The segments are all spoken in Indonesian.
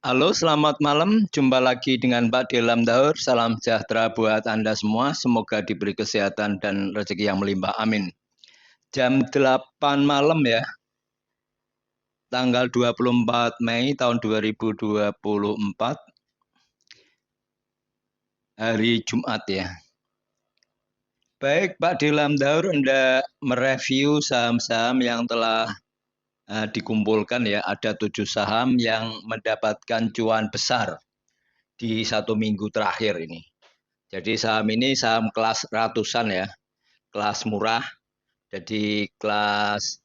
Halo, selamat malam. Jumpa lagi dengan Pak Delam Daur. Salam sejahtera buat Anda semua. Semoga diberi kesehatan dan rezeki yang melimpah. Amin. Jam 8 malam ya, tanggal 24 Mei tahun 2024, hari Jumat ya. Baik, Pak Delam Daur, Anda mereview saham-saham yang telah dikumpulkan ya. Ada 7 saham yang mendapatkan cuan besar di 1 minggu terakhir ini. Jadi saham ini saham kelas ratusan ya, kelas murah, jadi kelas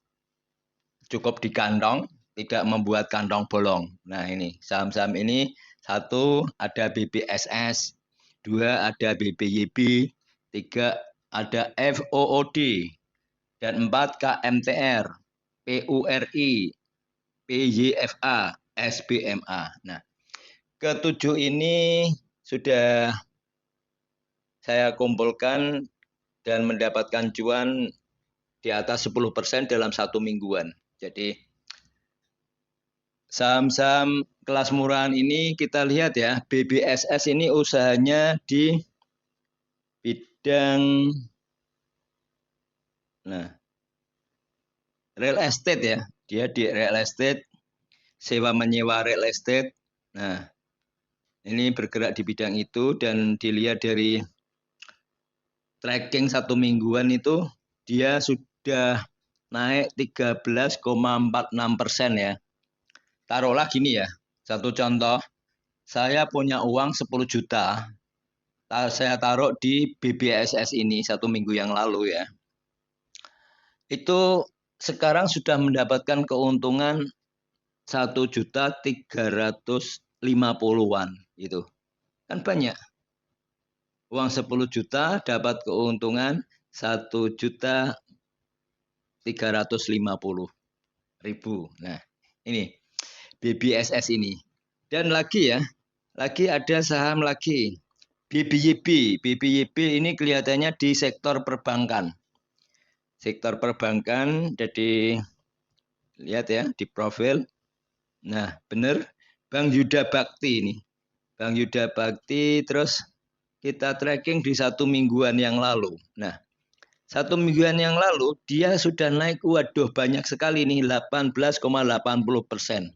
cukup di kantong, tidak membuat kantong bolong. Nah ini saham-saham ini, satu ada BBSS, dua ada BBYB, tiga ada FOOD, dan empat KMTR, PURI, PYFA, SBMA. Nah, ketujuh ini sudah saya kumpulkan dan mendapatkan cuan di atas 10% dalam 1 mingguan. Jadi saham-saham kelas murahan ini kita lihat ya, BBSS ini usahanya di bidang real estate ya. Dia di real estate, sewa menyewa real estate. Nah, ini bergerak di bidang itu dan dilihat dari tracking 1 mingguan itu dia sudah naik 13,46% ya. Taruhlah gini ya, satu contoh, saya punya uang 10 juta, saya taruh di BBSS ini 1 minggu yang lalu ya. Itu sekarang sudah mendapatkan keuntungan 1.350.000-an gitu. Kan banyak. Uang 10 juta dapat keuntungan 1.350.000. Nah, ini BBSS ini. Dan lagi ya, lagi ada saham lagi, BBYB. BBYB ini kelihatannya di sektor perbankan. Sektor perbankan, jadi lihat ya di profil. Nah, benar, Bang Yuda Bakti ini. Bang Yuda Bakti, terus kita tracking di 1 mingguan yang lalu. Nah, 1 mingguan yang lalu dia sudah naik, waduh banyak sekali nih, 18,80%.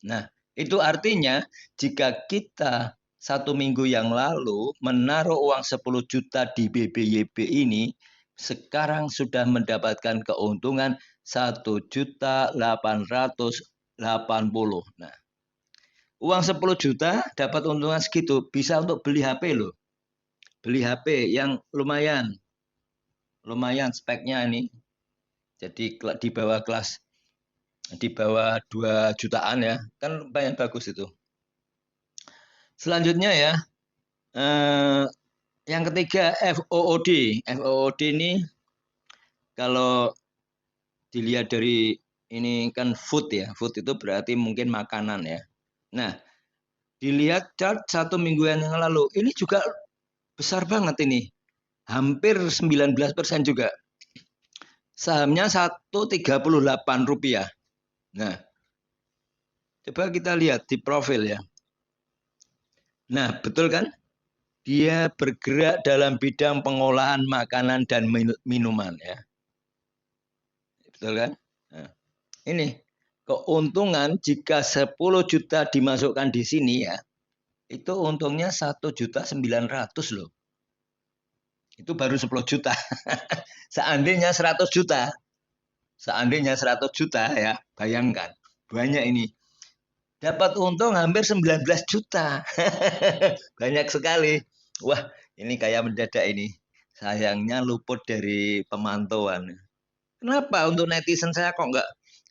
Nah, itu artinya jika kita 1 minggu yang lalu menaruh uang 10 juta di BBYB ini, sekarang sudah mendapatkan keuntungan 1.880.000. Nah, uang 10 juta dapat untungan segitu, bisa untuk beli HP loh. Beli HP yang lumayan speknya ini. Jadi di bawah kelas, di bawah 2 jutaan ya, kan lumayan bagus itu. Selanjutnya ya, yang ketiga FOOD. FOOD ini kalau dilihat dari ini kan food ya, food itu berarti mungkin makanan ya. Nah, dilihat chart 1 mingguan yang lalu, ini juga besar banget ini, hampir 19% juga. Sahamnya Rp138. Nah, coba kita lihat di profil ya. Nah, betul kan? Dia bergerak dalam bidang pengolahan makanan dan minuman ya. Betul kan? Nah, ini keuntungan jika 10 juta dimasukkan di sini ya, itu untungnya 1.900.000 loh. Itu baru 10 juta. Seandainya 100 juta. Seandainya 100 juta ya, bayangkan. Banyak ini. Dapat untung hampir 19 juta. Banyak sekali. Wah, ini kayak mendadak ini. Sayangnya luput dari pemantauan. Kenapa untuk netizen saya kok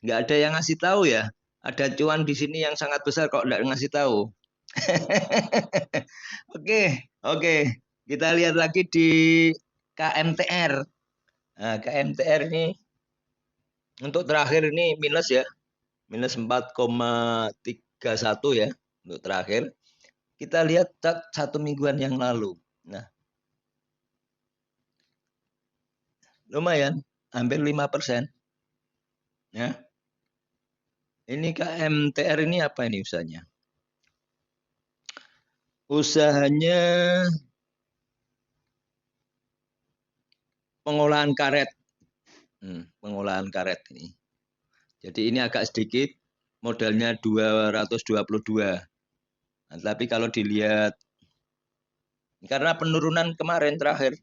nggak ada yang ngasih tahu ya? Ada cuan di sini yang sangat besar kok nggak ngasih tahu. Oke. Kita lihat lagi di KMTR. Nah, KMTR ini untuk terakhir ini minus ya. Minus 4,31 ya untuk terakhir. Kita lihat 1 mingguan yang lalu. Nah, lumayan, hampir 5%. Ya. Ini KMTR ini apa ini usahanya? usahanya pengolahan karet. Pengolahan karet ini. Jadi ini agak sedikit, modalnya 222. Nah, tapi kalau dilihat, karena penurunan kemarin terakhir,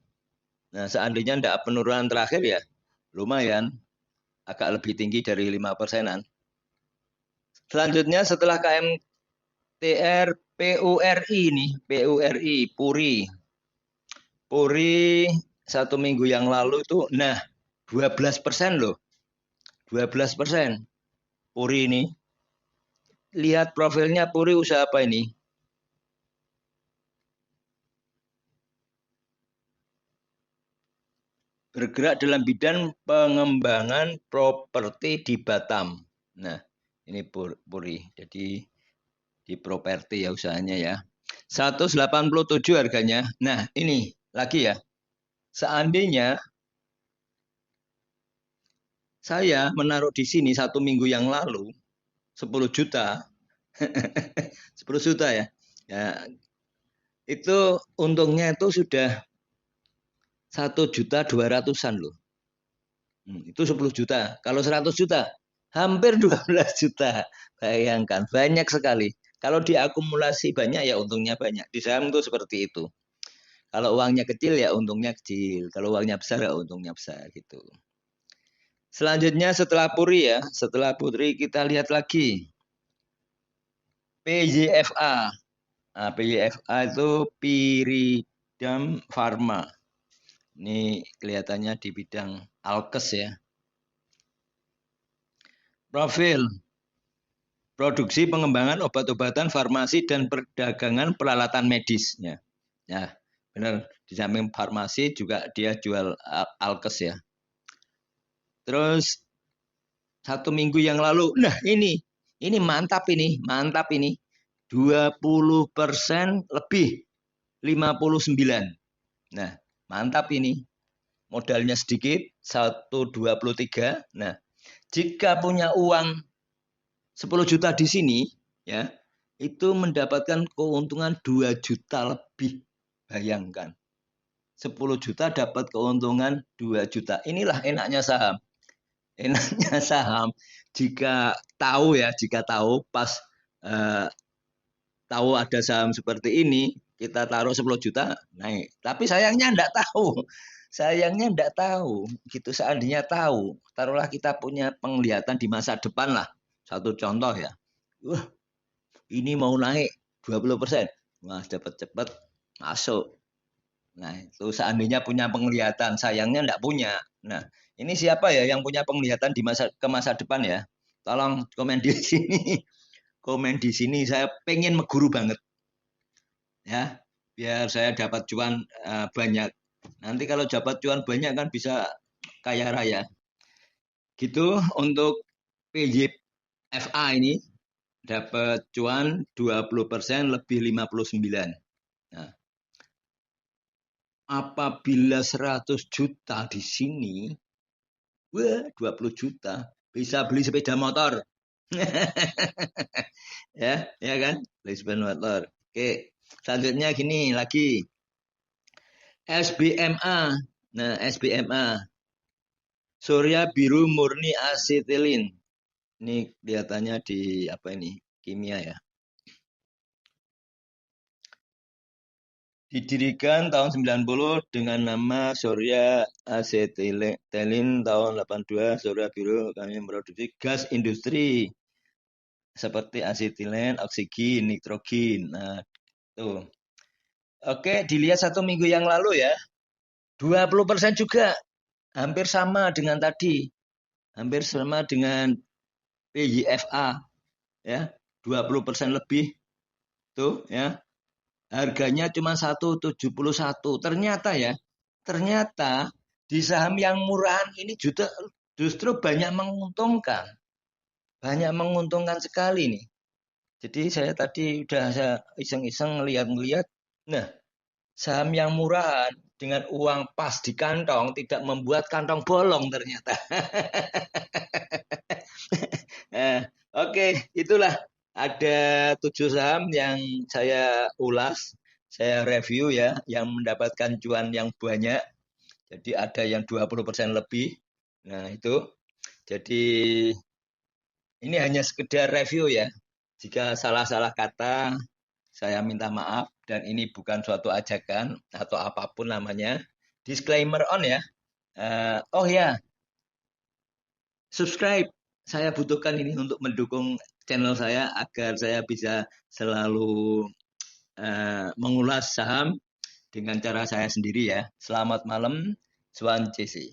nah seandainya tidak penurunan terakhir ya lumayan, agak lebih tinggi dari 5%-an. Selanjutnya setelah KMTR PURI nih, PURI, Puri 1 minggu yang lalu itu, nah 12% loh. 12%. Puri ini. Lihat profilnya Puri usaha apa ini? Bergerak dalam bidang pengembangan properti di Batam. Nah, ini Puri. Jadi di properti ya usahanya ya. 187 harganya. Nah, ini lagi ya. Seandainya saya menaruh di sini 1 minggu yang lalu 10 juta. 10 juta ya. Ya, itu untungnya itu sudah 1.200.000-an loh. Itu 10 juta. Kalau 100 juta, hampir 12 juta. Bayangkan, banyak sekali. Kalau diakumulasi banyak ya untungnya banyak. Di saham itu seperti itu. Kalau uangnya kecil ya untungnya kecil. Kalau uangnya besar ya untungnya besar gitu. Selanjutnya setelah Puri ya, setelah Puri kita lihat lagi. PYFA. Nah, PYFA itu Pyridam Pharma. Ini kelihatannya di bidang alkes ya. Profil. Produksi pengembangan obat-obatan, farmasi, dan perdagangan peralatan medis. Ya, benar. Di samping farmasi juga dia jual alkes ya. Terus 1 minggu yang lalu, nah ini mantap ini. 20% lebih, 59. Nah, mantap ini. Modalnya sedikit, 123. Nah, jika punya uang 10 juta di sini, ya, itu mendapatkan keuntungan 2 juta lebih. Bayangkan. 10 juta dapat keuntungan 2 juta. Inilah enaknya saham. Enaknya saham. Jika tahu pas tahu ada saham seperti ini, kita taruh 10 juta naik. Tapi sayangnya enggak tahu. Gitu. Seandainya tahu, taruhlah kita punya penglihatan di masa depan lah. Satu contoh ya. Wah, ini mau naik 20%. Wah, cepat-cepat masuk. Nah, itu seandainya punya penglihatan, sayangnya enggak punya. Nah, ini siapa ya yang punya penglihatan ke masa depan ya? Tolong komen di sini. Komen di sini, saya pengen meguru banget. Ya, biar saya dapat cuan banyak. Nanti kalau dapat cuan banyak kan bisa kaya raya. Gitu untuk PYFA ini dapat cuan 20% lebih 59. Nah, apabila 100 juta di sini, wah 20 juta bisa beli sepeda motor. ya kan? Beli sepeda motor. Oke, selanjutnya gini lagi. SBMA. Nah, SBMA. Surya Biru Murni Asetilin. Ini kelihatannya di apa ini? Kimia ya. Didirikan tahun 90 dengan nama Surya Asetilin tahun 82. Surya Biru kami memproduksi gas industri seperti asetilen, oksigen, nitrogen. Nah, tuh. Oke, dilihat 1 minggu yang lalu ya. 20% juga. Hampir sama dengan tadi. Hampir sama dengan PYFA ya. 20% lebih. Tuh ya. Harganya cuma 171. Ternyata di saham yang murahan ini justru banyak menguntungkan. Banyak menguntungkan sekali nih. Jadi saya tadi saya iseng-iseng ngeliat. Nah, saham yang murahan dengan uang pas di kantong tidak membuat kantong bolong ternyata. Oke, itulah Ada 7 saham yang saya ulas, saya review ya, yang mendapatkan cuan yang banyak. Jadi ada yang 20% lebih. Nah, itu. Jadi ini hanya sekedar review ya. Jika salah-salah kata, saya minta maaf dan ini bukan suatu ajakan atau apapun namanya. Disclaimer on ya. Oh ya, subscribe. Saya butuhkan ini untuk mendukung channel saya agar saya bisa selalu mengulas saham dengan cara saya sendiri ya. Selamat malam, Swan CC.